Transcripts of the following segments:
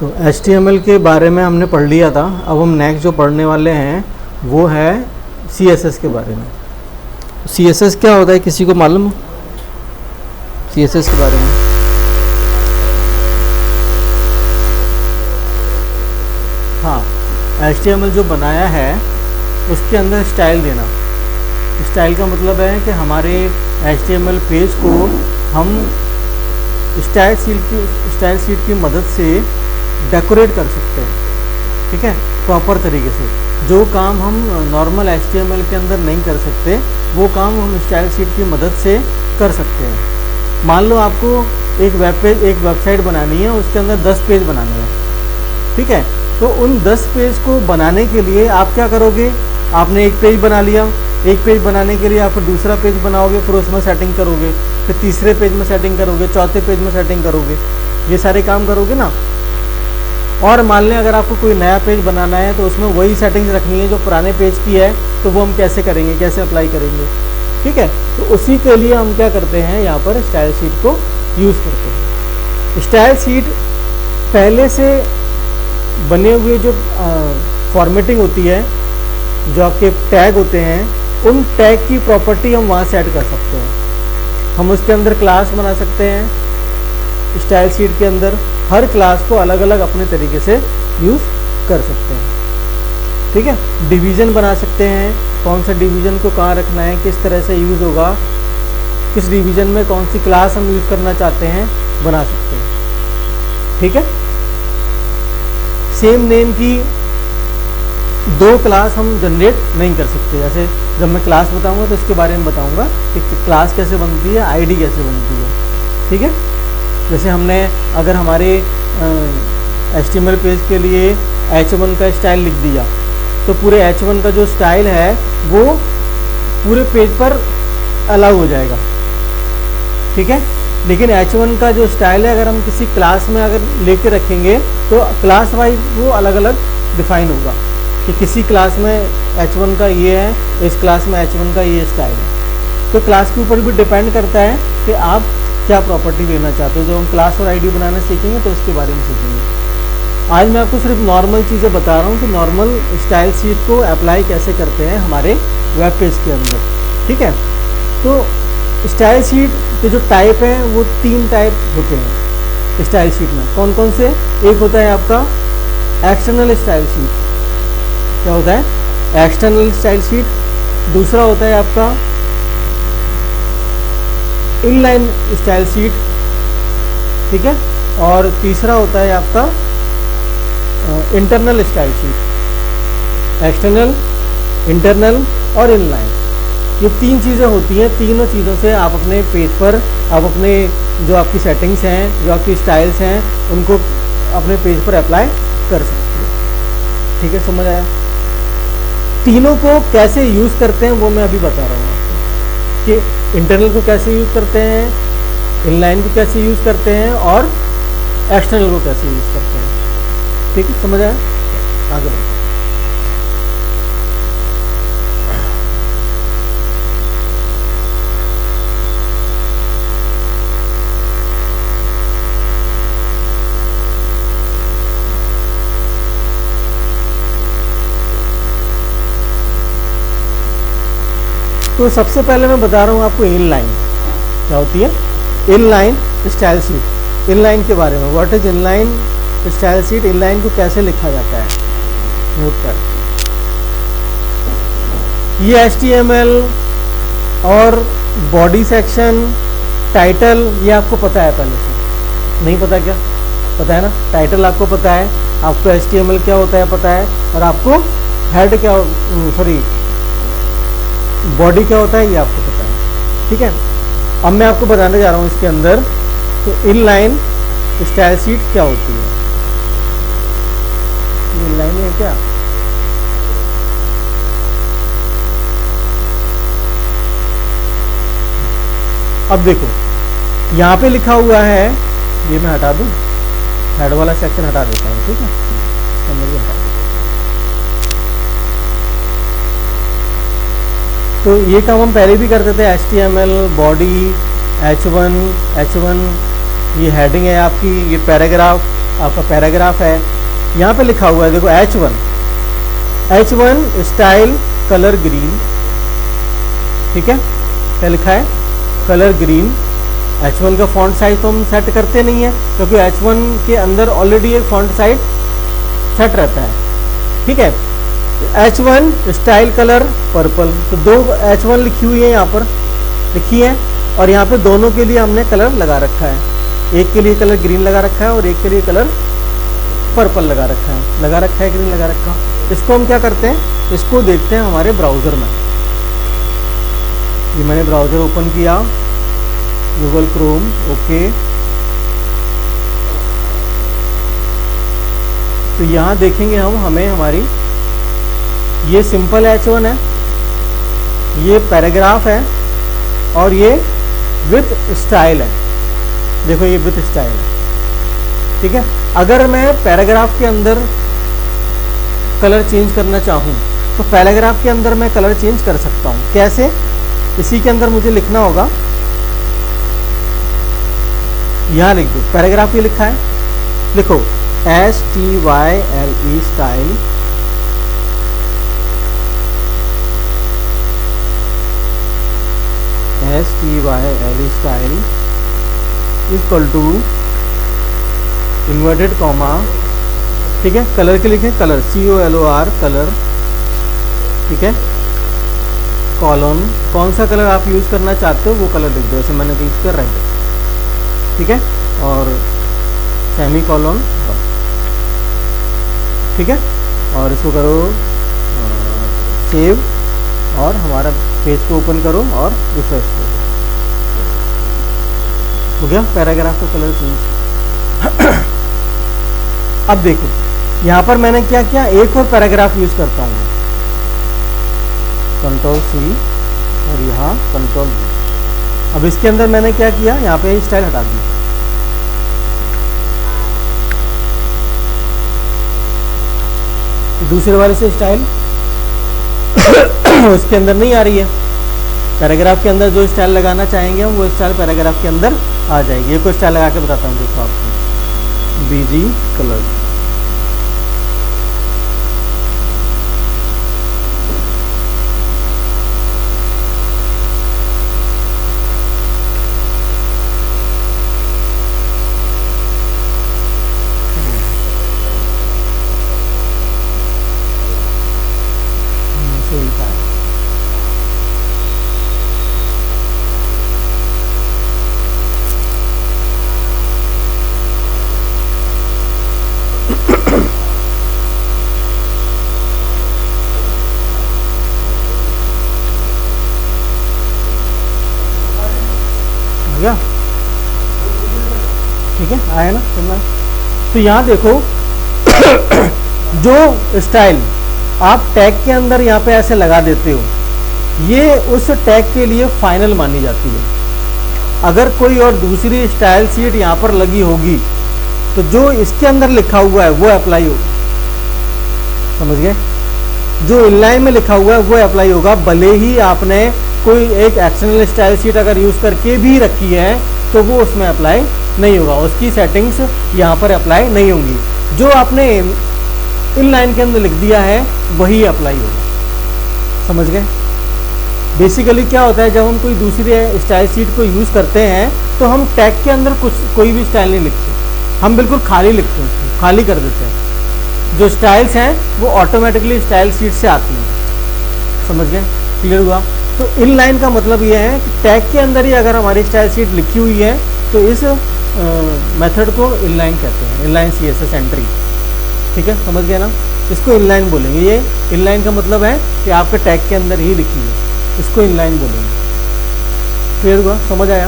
तो HTML के बारे में हमने पढ़ लिया था। अब हम नेक्स्ट जो पढ़ने वाले हैं वो है CSS के बारे में। CSS क्या होता है, किसी को मालूम? CSS के बारे में हाँ, HTML जो बनाया है उसके अंदर स्टाइल देना। स्टाइल का मतलब है कि हमारे HTML पेज को हम स्टाइल शीट की मदद से डेकोरेट कर सकते हैं, ठीक है, प्रॉपर तरीके से। जो काम हम नॉर्मल HTML के अंदर नहीं कर सकते वो काम हम स्टाइल शीट की मदद से कर सकते हैं। मान लो आपको एक वेबसाइट बनानी है, उसके अंदर 10 पेज बनाने हैं, ठीक है। तो उन 10 पेज को बनाने के लिए आप क्या करोगे? आपने एक पेज बना लिया, एक पेज बनाने के लिए आप फिर दूसरा पेज बनाओगे, फिर उसमें सेटिंग करोगे, फिर तीसरे पेज में सेटिंग करोगे, चौथे पेज में सेटिंग करोगे, ये सारे काम करोगे ना। और मान लें अगर आपको कोई नया पेज बनाना है तो उसमें वही सेटिंग्स रखनी है जो पुराने पेज की है, तो वो हम कैसे करेंगे, कैसे अप्लाई करेंगे, ठीक है। तो उसी के लिए हम क्या करते हैं, यहाँ पर स्टाइल शीट को यूज़ करते हैं। स्टाइल शीट पहले से बने हुए जो फॉर्मेटिंग होती है, जो आपके टैग होते हैं, उन टैग की प्रॉपर्टी हम वहाँ सेट कर सकते हैं। हम उसके अंदर क्लास बना सकते हैं। स्टाइल शीट के अंदर हर क्लास को अलग अलग अपने तरीके से यूज़ कर सकते हैं, ठीक है। डिवीज़न बना सकते हैं, कौन सा डिवीज़न को कहाँ रखना है, किस तरह से यूज़ होगा, किस डिवीज़न में कौन सी क्लास हम यूज़ करना चाहते हैं, बना सकते हैं, ठीक है। सेम नेम की 2 क्लास हम जनरेट नहीं कर सकते। जैसे जब मैं क्लास बताऊंगा तो इसके बारे में बताऊंगा कि क्लास कैसे बनती है, आईडी कैसे बनती है, ठीक है। जैसे हमने अगर हमारे HTML पेज के लिए H1 का स्टाइल लिख दिया तो पूरे H1 का जो स्टाइल है वो पूरे पेज पर अलाउ हो जाएगा, ठीक है। लेकिन H1 का जो स्टाइल है अगर हम किसी क्लास में अगर लेके रखेंगे तो क्लास वाइज वो अलग अलग डिफाइन होगा कि किसी क्लास में H1 का ये है, इस क्लास में H1 का ये स्टाइल है। तो क्लास के ऊपर भी डिपेंड करता है कि आप क्या प्रॉपर्टी लेना चाहते हो। जब हम क्लास और आईडी बनाना सीखेंगे तो इसके बारे में सीखेंगे। आज मैं आपको सिर्फ नॉर्मल चीज़ें बता रहा हूँ कि नॉर्मल स्टाइल शीट को अप्लाई कैसे करते हैं हमारे वेब पेज के अंदर, ठीक है। तो स्टाइल शीट के जो टाइप हैं वो 3 टाइप होते हैं स्टाइल शीट में। कौन कौन से? एक होता है आपका एक्सटर्नल स्टाइल शीट। क्या होता है? External style sheet. दूसरा होता है आपका इनलाइन स्टाइल शीट, ठीक है। और तीसरा होता है आपका internal style sheet. External, internal और इनलाइन, ये 3 चीज़ें होती हैं। तीनों चीज़ों से आप अपने पेज पर आप अपने जो आपकी सेटिंग्स हैं, जो आपकी स्टाइल्स हैं, उनको अपने पेज पर अप्लाई कर सकते हैं, ठीक है। समझ आया? तीनों को कैसे यूज़ करते हैं वो मैं अभी बता रहा हूँ कि इंटरनल को कैसे यूज़ करते हैं, इनलाइन को कैसे यूज़ करते हैं और एक्सटर्नल को कैसे यूज़ करते हैं, ठीक है। समझ आया? आगे बढ़ते हैं। तो सबसे पहले मैं बता रहा हूँ आपको इनलाइन क्या होती है। इनलाइन स्टाइल शीट, इनलाइन के बारे में। What is inline style sheet? Inline को कैसे लिखा जाता है, नोट कर। ये HTML और बॉडी सेक्शन, टाइटल, ये आपको पता है पहले से? नहीं पता क्या? पता है ना। टाइटल आपको पता है, आपको HTML क्या होता है पता है, और आपको हेड क्या, सॉरी, बॉडी क्या होता है ये आपको पता है, ठीक है। अब मैं आपको बताने जा रहा हूँ इसके अंदर तो इनलाइन स्टाइल शीट क्या होती है। इनलाइन है क्या? अब देखो यहाँ पे लिखा हुआ है, ये मैं हटा दूँ, हेड वाला सेक्शन हटा देता हूँ, ठीक है। इसके अंदर हटा। तो ये काम हम पहले भी करते थे। HTML, बॉडी, H1, ये हेडिंग है आपकी, ये पैराग्राफ। आपका पैराग्राफ है, यहाँ पे लिखा हुआ है देखो H1 स्टाइल कलर ग्रीन, ठीक है, क्या लिखा है, कलर ग्रीन। H1 का फॉन्ट साइज तो हम सेट करते नहीं है, क्योंकि H1 के अंदर ऑलरेडी एक फॉन्ट साइज सेट रहता है, ठीक है। H1 स्टाइल कलर पर्पल, तो दो H1 लिखी हुई है यहाँ पर, लिखी है, और यहाँ पे दोनों के लिए हमने कलर लगा रखा है, एक के लिए कलर ग्रीन लगा रखा है और एक के लिए कलर पर्पल लगा रखा है, ग्रीन लगा रखा। इसको हम क्या करते हैं, इसको देखते हैं हमारे ब्राउज़र में। ये मैंने ब्राउज़र ओपन किया, गूगल क्रोम, ओके। तो यहाँ देखेंगे हमें हमारी ये सिंपल H1 है, ये पैराग्राफ है, और ये विथ स्टाइल है। देखो ये विथ स्टाइल है, ठीक है। अगर मैं पैराग्राफ के अंदर कलर चेंज करना चाहूँ तो पैराग्राफ के अंदर मैं कलर चेंज कर सकता हूँ। कैसे? इसी के अंदर मुझे लिखना होगा, यहाँ लिख दो, पैराग्राफ ये लिखा है, लिखो STYLE style, STYLE style equal to inverted comma, ठीक है, कलर के लिखे कलर COLOR कलर, ठीक है, कॉलन, कौन सा कलर आप यूज़ करना चाहते हो वो कलर लिख दो, जैसे मैंने यूज़ कर रेड, ठीक है, और सेमी कॉलन, ठीक है, और इसको करो सेव, और हमारा पेज को ओपन करो और रिफ्रेश करो। हो गया पैराग्राफ का कलर चेंज। अब देखो यहाँ पर मैंने क्या किया, एक और पैराग्राफ यूज़ करता हूँ, Ctrl+C और यहाँ Ctrl+V। अब इसके अंदर मैंने क्या किया, यहाँ पे स्टाइल हटा दी, दूसरे वाले से स्टाइल उसके अंदर नहीं आ रही है। पैराग्राफ के अंदर जो स्टाइल लगाना चाहेंगे हम वो स्टाइल पैराग्राफ के अंदर आ जाएगी। एक और स्टाइल लगा के बताता हूँ, देखो आपको, BG कलर, ठीक है, आया ना समझ। तो यहाँ देखो जो स्टाइल आप टैग के अंदर यहाँ पे ऐसे लगा देते हो, ये उस टैग के लिए फाइनल मानी जाती है। अगर कोई और दूसरी स्टाइल शीट यहाँ पर लगी होगी तो जो इसके अंदर लिखा हुआ है वो अप्लाई होगा, समझ गए? जो इनलाइन में लिखा हुआ है वो अप्लाई होगा, भले ही आपने कोई एक एक्सटर्नल स्टाइल शीट अगर यूज़ करके भी रखी है तो वो उसमें अप्लाई नहीं होगा, उसकी सेटिंग्स यहाँ पर अप्लाई नहीं होंगी। जो आपने इनलाइन के अंदर लिख दिया है वही अप्लाई होगा, समझ गए? बेसिकली क्या होता है, जब हम कोई दूसरी स्टाइल शीट को यूज़ करते हैं तो हम टैग के अंदर कोई भी स्टाइल नहीं लिखते, हम बिल्कुल खाली लिखते हैं, उसको खाली कर देते हैं। जो स्टाइल्स हैं वो ऑटोमेटिकली स्टाइल शीट से आती हैं, समझ गए? क्लियर हुआ? तो इनलाइन का मतलब ये है कि टैग के अंदर ही अगर हमारी स्टाइल शीट लिखी हुई है तो इस मेथड को इनलाइन कहते हैं, इनलाइन CSS एंट्री, ठीक है, समझ गए ना? इसको इनलाइन बोलेंगे। ये इनलाइन का मतलब है कि आपके टैग के अंदर ही लिखी है, इसको इनलाइन बोलेंगे। क्लियर हुआ? समझ आया?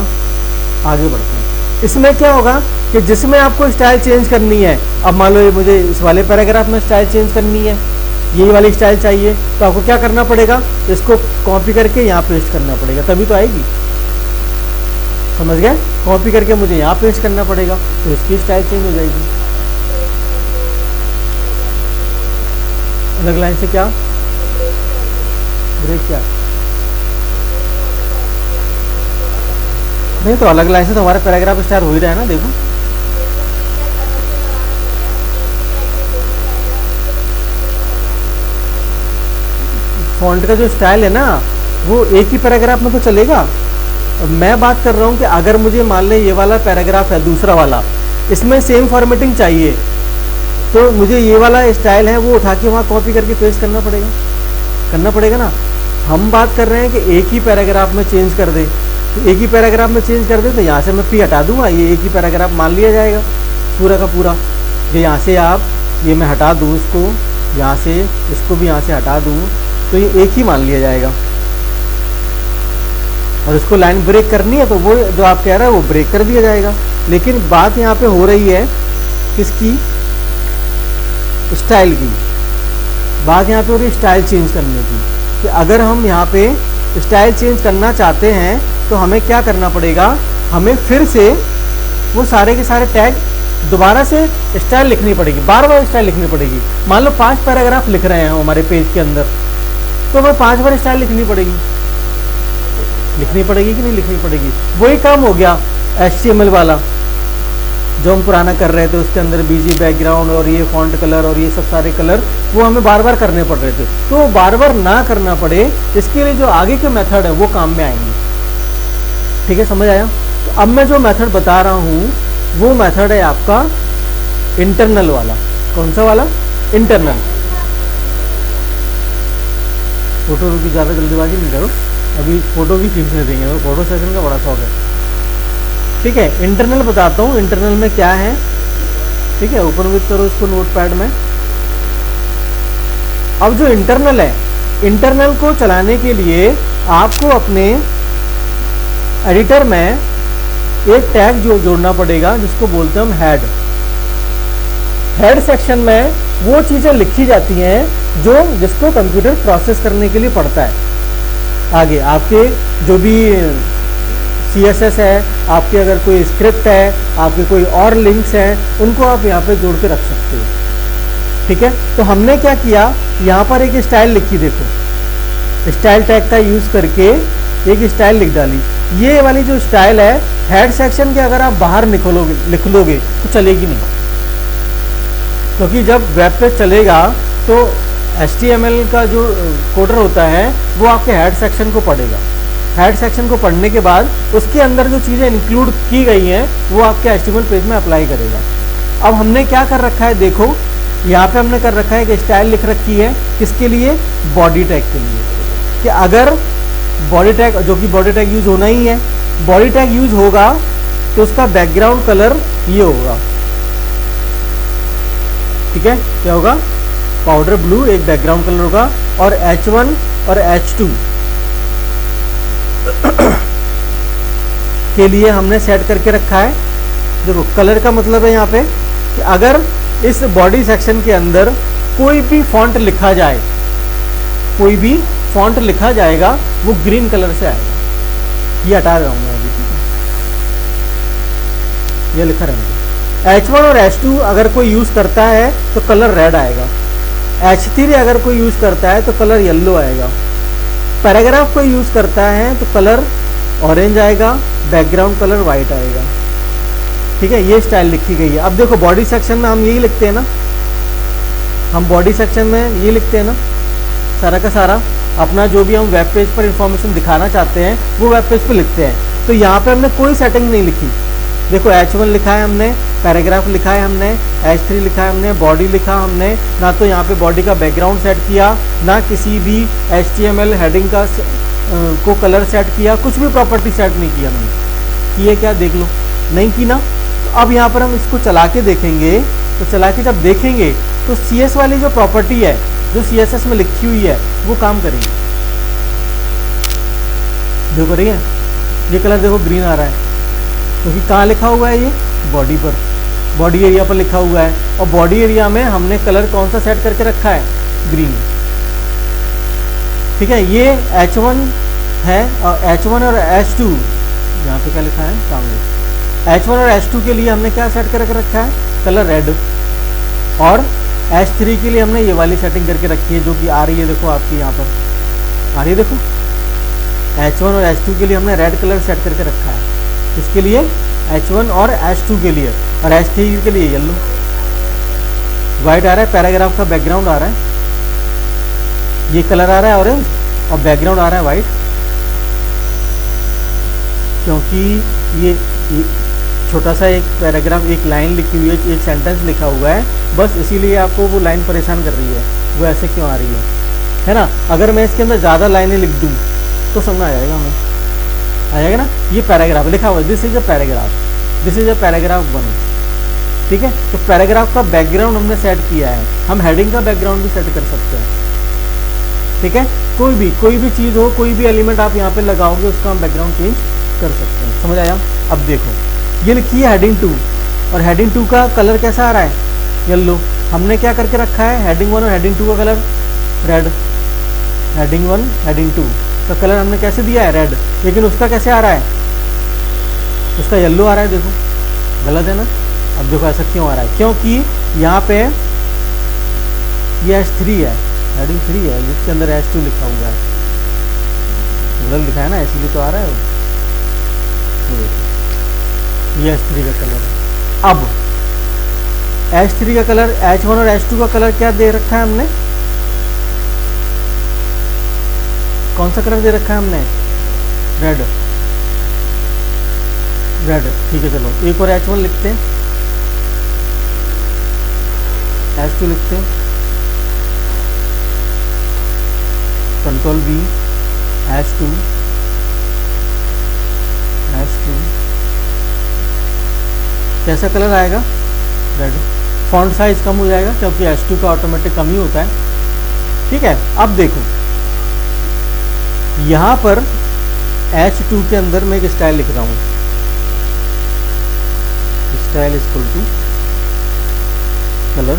आगे बढ़ते हैं। इसमें क्या होगा कि जिसमें आपको स्टाइल चेंज करनी है, अब मान लो मुझे इस वाले पैराग्राफ में स्टाइल चेंज करनी है, यही वाली स्टाइल चाहिए, तो आपको क्या करना पड़ेगा, इसको कॉपी करके यहाँ पेस्ट करना पड़ेगा, तभी तो आएगी, समझ गए? कॉपी करके मुझे यहाँ पेस्ट करना पड़ेगा तो इसकी स्टाइल चेंज हो जाएगी। अलग लाइन से क्या ब्रेक, क्या नहीं, तो अलग लाइन से तो हमारा पैराग्राफ स्टार्ट हो ही रहा है ना, देखो फॉन्ट का जो स्टाइल है ना वो एक ही पैराग्राफ में तो चलेगा। मैं बात कर रहा हूँ कि अगर मुझे मान लें ये वाला पैराग्राफ है, दूसरा वाला, इसमें सेम फॉर्मेटिंग चाहिए, तो मुझे ये वाला स्टाइल है वो उठा के वहाँ कॉपी करके पेस्ट करना पड़ेगा ना। हम बात कर रहे हैं कि एक ही पैराग्राफ में चेंज कर दे, तो एक ही पैराग्राफ में चेंज कर दे तो यहाँ से मैं पी हटा दूंगा, ये एक ही पैराग्राफ मान लिया जाएगा पूरा का पूरा। ये यहाँ से आप ये मैं हटा दूँ इसको, यहाँ से इसको भी यहाँ से हटा दूँ तो ये एक ही मान लिया जाएगा। और इसको लाइन ब्रेक करनी है तो वो जो आप कह रहे हैं वो ब्रेक कर दिया जाएगा। लेकिन बात यहाँ पे हो रही है किसकी, स्टाइल की। बात यहाँ पे हो रही है स्टाइल चेंज करने की, कि अगर हम यहाँ पे स्टाइल चेंज करना चाहते हैं तो हमें क्या करना पड़ेगा, हमें फिर से वो सारे के सारे टैग दोबारा से स्टाइल लिखनी पड़ेगी, बार बार स्टाइल लिखनी पड़ेगी। मान लो 5 पैराग्राफ लिख रहे हैं हमारे पेज के अंदर, तो हमें 5 बार स्टाइल लिखनी पड़ेगी कि नहीं लिखनी पड़ेगी। वही काम हो गया HTML वाला जो हम पुराना कर रहे थे, उसके अंदर बीजी बैकग्राउंड और ये फॉन्ट कलर और ये सब सारे कलर वो हमें बार बार करने पड़ रहे थे। तो बार बार ना करना पड़े इसके लिए जो आगे के मेथड है वो काम में आएंगे। ठीक है, समझ आया? तो अब मैं जो मेथड बता रहा हूँ वो मेथड है आपका इंटरनल वाला। कौन सा वाला? इंटरनल। फोटो की ज़्यादा जल्दीबाजी नहीं करो, अभी फोटो भी खींचने देंगे, तो फोटो सेशन का बड़ा शौक है। ठीक है, इंटरनल बताता हूँ इंटरनल में क्या है। ठीक है, ओपन विथ करो इसको नोटपैड में। अब जो इंटरनल है, इंटरनल को चलाने के लिए आपको अपने एडिटर में एक टैग जोड़ना पड़ेगा जिसको बोलते हैं हम हेड सेक्शन में वो चीज़ें लिखी जाती हैं जिसको कंप्यूटर प्रोसेस करने के लिए पड़ता है। आगे आपके जो भी CSS है, आपके अगर कोई स्क्रिप्ट है, आपके कोई और लिंक्स हैं, उनको आप यहाँ पे जोड़ के रख सकते हो। ठीक है, तो हमने क्या किया, यहाँ पर एक स्टाइल लिखी, देखो स्टाइल टैग का यूज़ करके एक स्टाइल लिख डाली। ये वाली जो स्टाइल है हेड सेक्शन के अगर आप बाहर लिख लोगे तो चलेगी नहीं, क्योंकि जब वेब पे चलेगा तो HTML का जो कोडर होता है वो आपके हेड सेक्शन को पढ़ेगा। हेड सेक्शन को पढ़ने के बाद उसके अंदर जो चीज़ें इंक्लूड की गई हैं वो आपके HTML पेज में अप्लाई करेगा। अब हमने क्या कर रखा है, देखो यहाँ पे हमने कर रखा है कि स्टाइल लिख रखी है किसके लिए, बॉडी टैग के लिए, कि अगर बॉडी टैग, जो कि बॉडी टैग यूज होना ही है, बॉडी टैग यूज होगा तो उसका बैकग्राउंड कलर ये होगा। ठीक है, क्या होगा, पाउडर ब्लू एक बैकग्राउंड कलर होगा। और H1 और H2 के लिए हमने सेट करके रखा है। देखो कलर का मतलब है यहाँ पे कि अगर इस बॉडी सेक्शन के अंदर कोई भी फॉन्ट लिखा जाए, कोई भी फॉन्ट लिखा जाएगा वो ग्रीन कलर से आएगा। ये हटा रहा हूँ मैं अभी, ठीक है, ये लिखा रहेगा। H1 और H2 अगर कोई यूज़ करता है तो कलर रेड आएगा। H3 अगर कोई यूज़ करता है तो कलर येलो आएगा। पैराग्राफ कोई यूज़ करता है तो कलर ऑरेंज आएगा, बैकग्राउंड कलर वाइट आएगा। ठीक है, ये स्टाइल लिखी गई है। अब देखो बॉडी सेक्शन में हम यही लिखते हैं ना, हम बॉडी सेक्शन में ये लिखते हैं ना, सारा का सारा अपना जो भी हम वेब पेज पर इंफॉर्मेशन दिखाना चाहते हैं वो वेब पेज पर लिखते हैं। तो यहाँ पे हमने कोई सेटिंग नहीं लिखी। देखो H1 लिखा है हमने, पैराग्राफ लिखा है हमने, H3 लिखा है हमने, बॉडी लिखा हमने, ना तो यहाँ पे बॉडी का बैकग्राउंड सेट किया, ना किसी भी HTML हेडिंग का को कलर सेट किया, कुछ भी प्रॉपर्टी सेट नहीं किया हमने। किए क्या, देख लो, नहीं की ना। तो अब यहाँ पर हम इसको चला के देखेंगे, तो चला के जब देखेंगे तो CS वाली जो प्रॉपर्टी है जो CSS में लिखी हुई है वो काम करेगी। देखो रही है, ये कलर देखो ग्रीन आ रहा है, क्योंकि कहाँ लिखा हुआ है, ये बॉडी पर, बॉडी एरिया पर लिखा हुआ है। और बॉडी एरिया में हमने कलर कौन सा सेट करके रखा है, ग्रीन। ठीक है, ये H1 है और H1 और H2 यहाँ पे क्या लिखा है सामने, H1 और H2 के लिए हमने क्या सेट करके रखा है, कलर रेड। और H3 के लिए हमने ये वाली सेटिंग करके रखी है जो कि आ रही है, देखो आपकी यहाँ पर आ रही है, देखो H1 और H2 के लिए हमने रेड कलर सेट करके रखा है। इसके लिए H1 और H2 के लिए, और H3 के लिए येलो, वाइट आ रहा है, पैराग्राफ का बैकग्राउंड आ रहा है, ये कलर आ रहा है ऑरेंज और बैकग्राउंड आ रहा है वाइट, क्योंकि ये छोटा सा एक पैराग्राफ, एक लाइन लिखी हुई है, एक सेंटेंस लिखा हुआ है, बस इसीलिए आपको वो लाइन परेशान कर रही है, वो ऐसे क्यों आ रही है ना। अगर मैं इसके अंदर ज़्यादा लाइनें लिख दूँ तो समझ आ जाएगा हमें, आ जाएगा ना। ये पैराग्राफ लिखा हुआ है, this is a paragraph, this is a paragraph 1, ठीक है। तो पैराग्राफ का बैकग्राउंड हमने सेट किया है, हम हेडिंग का बैकग्राउंड भी सेट कर सकते हैं, ठीक है। कोई भी चीज़ हो, कोई भी एलिमेंट आप यहाँ पे लगाओगे उसका हम बैकग्राउंड चेंज कर सकते हैं, समझ आया। अब देखो ये लिखी है हेडिंग 2, और हेडिंग 2 का कलर कैसा आ रहा है, येलो। हमने क्या करके रखा है, हेडिंग 1 और हेडिंग 2 का कलर रेड, हेडिंग 1 हेडिंग 2 का कलर हमने कैसे दिया है, रेड, लेकिन उसका कैसे आ रहा है, उसका येलो आ रहा है, देखो गलत है ना। अब देखो ऐसा क्यों आ रहा है, क्योंकि यहाँ पे ये H3 है, हेडिंग 3 है, जिसके अंदर H2 लिखा हुआ है, गलत लिखा है ना, इसीलिए तो आ रहा है वो। ये H3 का कलर है। अब H3 का कलर, H1 और H2 का कलर क्या दे रखा है हमने, कौन सा कलर दे रखा है हमने, रेड, रेड, ठीक है। चलो एक और H1 लिखते हैं, H2 लिखते हैं, कंट्रोल V, H2, H2, कैसा कलर आएगा, रेड। फॉन्ट साइज कम हो जाएगा क्योंकि H2 का ऑटोमेटिक कम ही होता है, ठीक है। अब देखो यहाँ पर H2 के अंदर मैं एक स्टाइल लिख रहा हूँ, स्टाइल इक्वल टू कलर,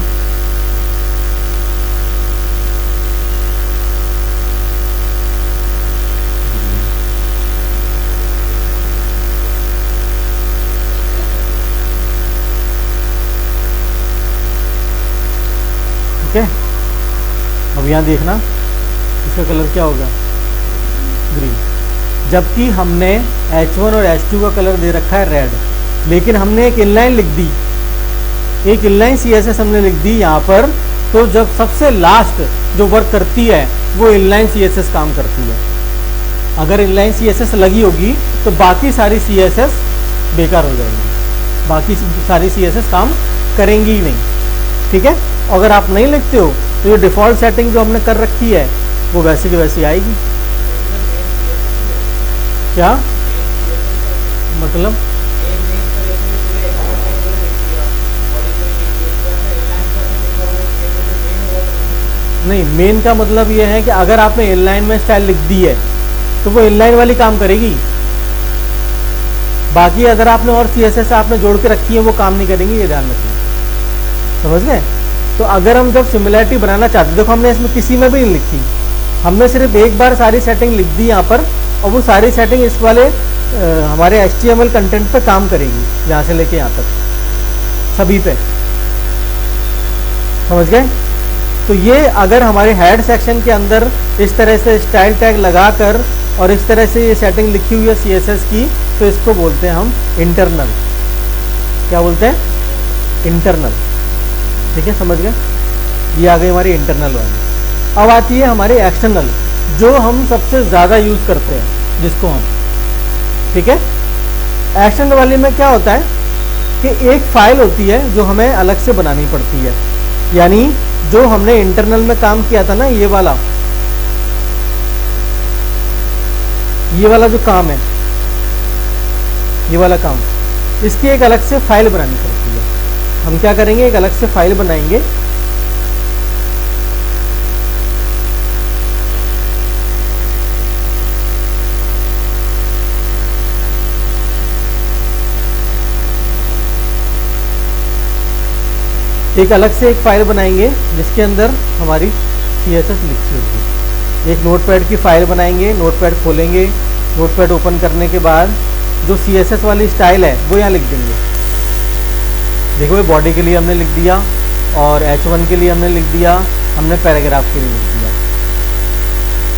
ठीक है। अब यहाँ देखना इसका कलर क्या होगा, ग्रीन, जबकि हमने H1 और H2 का कलर दे रखा है रेड, लेकिन हमने एक इनलाइन लिख दी, एक इनलाइन CSS हमने लिख दी यहाँ पर। तो जब सबसे लास्ट जो वर्क करती है वो इनलाइन CSS काम करती है। अगर इनलाइन CSS लगी होगी तो बाकी सारी CSS बेकार हो जाएंगी, बाकी सारी CSS काम करेंगी ही नहीं, ठीक है। अगर आप नहीं लिखते हो तो ये डिफ़ॉल्ट सेटिंग जो हमने कर रखी है वो वैसे की वैसी आएगी। क्या मतलब, नहीं, मेन का मतलब ये है कि अगर आपने इनलाइन में स्टाइल लिख दी है तो वो इनलाइन वाली काम करेगी, बाकी अगर आपने और CSS आपने जोड़ के रखी है वो काम नहीं करेंगी, ये ध्यान रखना, समझ गए। तो अगर हम जब सिमिलैरिटी बनाना चाहते हैं, देखो हमने इसमें किसी में भी नहीं लिखी, हमने सिर्फ एक बार सारी सेटिंग लिख दी यहाँ पर, और वो सारी सेटिंग इस वाले हमारे HTML कंटेंट पे काम करेगी, यहाँ से लेके यहाँ तक सभी पे, समझ गए। तो ये अगर हमारे हेड सेक्शन के अंदर इस तरह से स्टाइल टैग लगाकर और इस तरह से ये सेटिंग लिखी हुई है CSS की, तो इसको बोलते हैं हम इंटरनल, क्या बोलते हैं, इंटरनल, ठीक है, समझ गए। ये आ गई हमारी इंटरनल वाली। अब आती है हमारी एक्सटर्नल, जो हम सबसे ज़्यादा यूज़ करते हैं, जिसको हम, ठीक है। एक्सटर्नल वाली में क्या होता है कि एक फाइल होती है जो हमें अलग से बनानी पड़ती है, यानी जो हमने इंटरनल में काम किया था ना, ये वाला जो काम है, ये वाला काम, इसकी एक अलग से फाइल बनानी पड़ती है। हम क्या करेंगे, एक अलग से फाइल बनाएंगे, एक अलग से एक फाइल बनाएंगे जिसके अंदर हमारी CSS लिखी होगी। एक नोटपैड की फाइल बनाएंगे, नोटपैड खोलेंगे, नोटपैड ओपन करने के बाद जो CSS वाली स्टाइल है वो यहाँ लिख देंगे। देखो ये बॉडी के लिए हमने लिख दिया, और H1 के लिए हमने लिख दिया, हमने पैराग्राफ के लिए लिख दिया,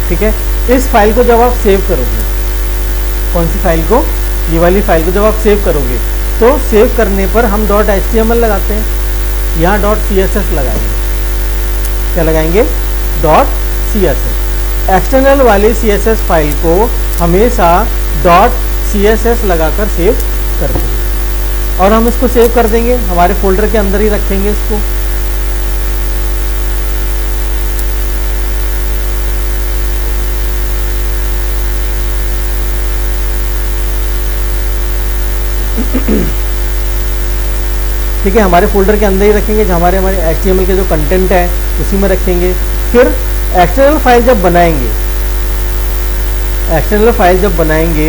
ठीक है। इस फाइल को जब आप सेव करोगे, कौन सी फाइल को, ये वाली फाइल को जब आप सेव करोगे, तो सेव करने पर हम .html लगाते हैं, यहाँ .css लगाएंगे, क्या लगाएंगे, एक्सटर्नल वाली CSS फाइल को हमेशा .css लगाकर सेव कर देंगे और हम इसको सेव कर देंगे, हमारे फोल्डर के अंदर ही रखेंगे इसको। ठीक है, हमारे फोल्डर के अंदर ही रखेंगे, जो हमारे HTML के जो कंटेंट है उसी में रखेंगे। फिर एक्सटर्नल फाइल जब बनाएंगे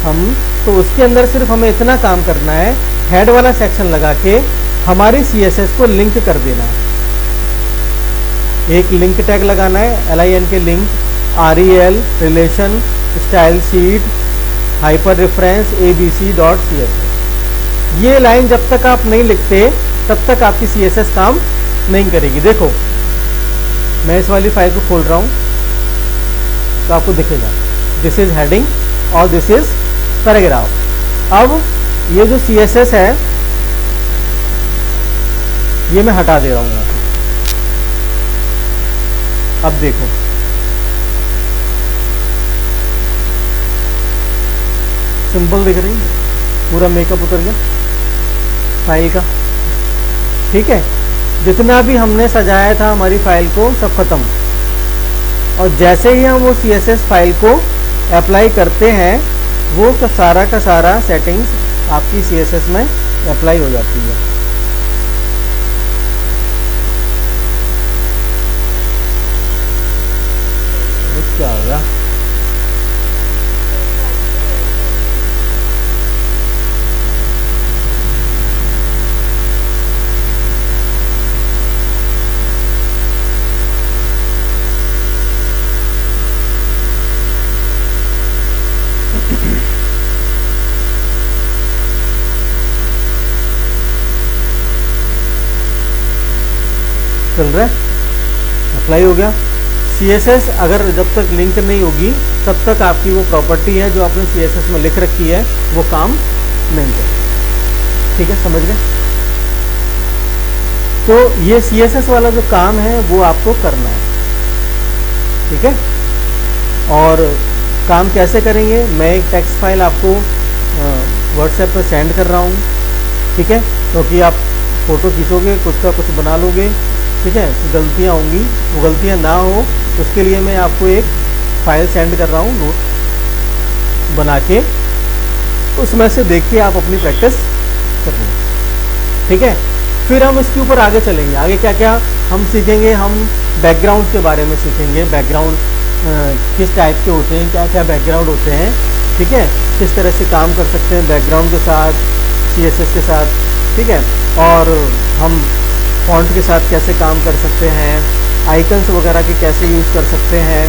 हम, तो उसके अंदर सिर्फ हमें इतना काम करना है, हेड वाला सेक्शन लगा के हमारी CSS को लिंक कर देना है। एक लिंक टैग लगाना है, LIN के link, REL relation style sheet hyper reference abc.css। ये लाइन जब तक आप नहीं लिखते तब तक आपकी CSS काम नहीं करेगी। देखो मैं इस वाली फाइल को खोल रहा हूँ तो आपको दिखेगा दिस इज हेडिंग और दिस इज पैराग्राफ। अब ये जो CSS है ये मैं हटा दे रहा हूँ यहाँ से। अब देखो सिंपल दिख रही है, पूरा मेकअप उतर गया फाइल का। ठीक है, जितना भी हमने सजाया था हमारी फाइल को सब खत्म। और जैसे ही हम वो CSS फाइल को अप्लाई करते हैं वो सारा का सारा सेटिंग्स आपकी CSS में अप्लाई हो जाती है। क्या होगा, चल रहा है, अप्लाई हो गया। CSS अगर जब तक लिंक नहीं होगी तब तक आपकी वो प्रॉपर्टी है जो आपने CSS में लिख रखी है वो काम नहीं करेगी। ठीक है, समझ गए? तो ये CSS वाला जो काम है वो आपको करना है। ठीक है, और काम कैसे करेंगे, मैं एक टेक्स्ट फाइल आपको WhatsApp पर सेंड कर रहा हूँ। ठीक है, क्योंकि आप फ़ोटो खींचोगे, कुछ का कुछ बना लोगे, ठीक है, तो गलतियाँ होंगी, वो गलतियाँ ना हो उसके लिए मैं आपको एक फ़ाइल सेंड कर रहा हूँ नोट बना के, उसमें से देख के आप अपनी प्रैक्टिस कर लो। ठीक है, फिर हम इसके ऊपर आगे चलेंगे। आगे क्या क्या हम सीखेंगे, हम बैकग्राउंड के बारे में सीखेंगे। बैकग्राउंड किस टाइप के होते हैं, क्या क्या बैकग्राउंड होते हैं, ठीक है, किस तरह से काम कर सकते हैं बैकग्राउंड के साथ, CSS के साथ। ठीक है, और हम फॉन्ट के साथ कैसे काम कर सकते हैं, आइकन्स वगैरह के कैसे यूज़ कर सकते हैं,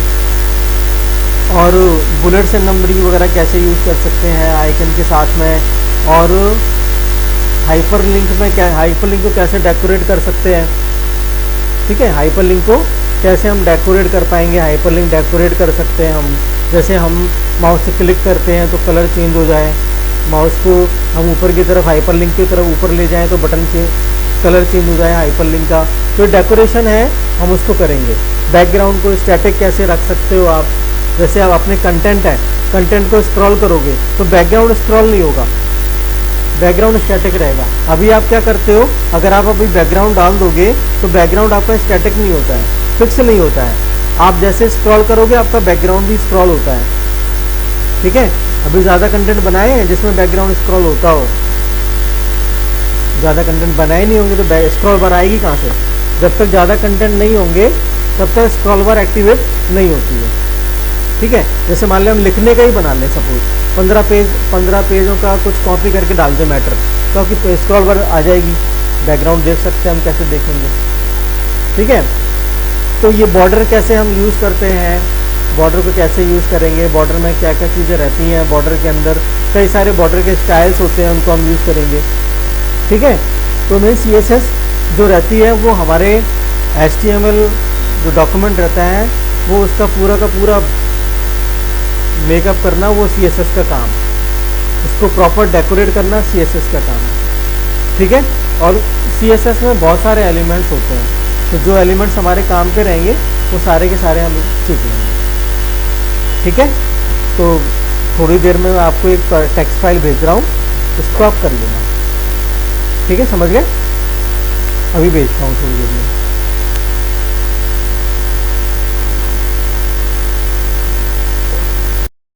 और बुलेट्स एंड नंबरिंग वगैरह कैसे यूज़ कर सकते हैं आइकन के साथ में, और हाइपरलिंक में क्या, हाइपरलिंक को कैसे डेकोरेट कर सकते हैं। ठीक है, हाइपरलिंक को कैसे हम डेकोरेट कर पाएंगे, हाइपरलिंक डेकोरेट कर सकते हैं हम, जैसे हम माउस से क्लिक करते हैं तो कलर चेंज हो जाए, माउस को हम ऊपर की तरफ हाइपरलिंक की तरफ ऊपर ले जाएं तो बटन से कलर चेंज हो जाए हाइपरलिंक का। जो डेकोरेशन है हम उसको करेंगे। बैकग्राउंड को स्टैटिक कैसे रख सकते हो आप, जैसे आप अपने कंटेंट है, कंटेंट को स्क्रॉल करोगे तो बैकग्राउंड स्क्रॉल नहीं होगा, बैकग्राउंड स्टैटिक रहेगा। अभी आप क्या करते हो, अगर आप अभी बैकग्राउंड डाल दोगे तो बैकग्राउंड आपका स्टैटिक नहीं होता है, फिक्स नहीं होता है। आप जैसे स्क्रॉल करोगे आपका बैकग्राउंड भी स्क्रॉल होता है। ठीक है, अभी ज़्यादा कंटेंट बनाए हैं जिसमें बैकग्राउंड स्क्रॉल होता हो, ज़्यादा कंटेंट बनाए नहीं होंगे तो स्क्रॉल बार आएगी कहाँ से। जब तक ज़्यादा कंटेंट नहीं होंगे तब तक स्क्रॉल बार एक्टिवेट नहीं होती है। ठीक है, जैसे मान लें हम लिखने का ही बना लें, सपोज 15 पेजों का कुछ कॉपी करके डाल दें मैटर, क्योंकि स्क्रॉल बार आ जाएगी, बैकग्राउंड देख सकते हैं हम, कैसे देखेंगे। ठीक है, तो ये बॉर्डर कैसे हम यूज़ करते हैं, बॉर्डर को कैसे यूज़ करेंगे, बॉर्डर में क्या क्या चीज़ें रहती हैं, बॉर्डर के अंदर कई सारे बॉर्डर के स्टाइल्स होते हैं, उनको हम यूज़ करेंगे। ठीक है, तो मेरी CSS जो रहती है वो हमारे HTML जो डॉक्यूमेंट रहता है वो उसका पूरा का पूरा मेकअप करना वो CSS का काम, उसको प्रॉपर डेकोरेट करना CSS का काम है। ठीक है, और CSS में बहुत सारे एलिमेंट्स होते हैं। तो जो एलिमेंट्स हमारे काम के रहेंगे वो सारे के सारे हम सीख लेंगे। ठीक है, तो थोड़ी देर में मैं आपको एक टेक्स्ट फाइल भेज रहा हूँ, उसको आप कर लेना। ठीक है, समझ गए? अभी भेजता हूँ थोड़ी देर में।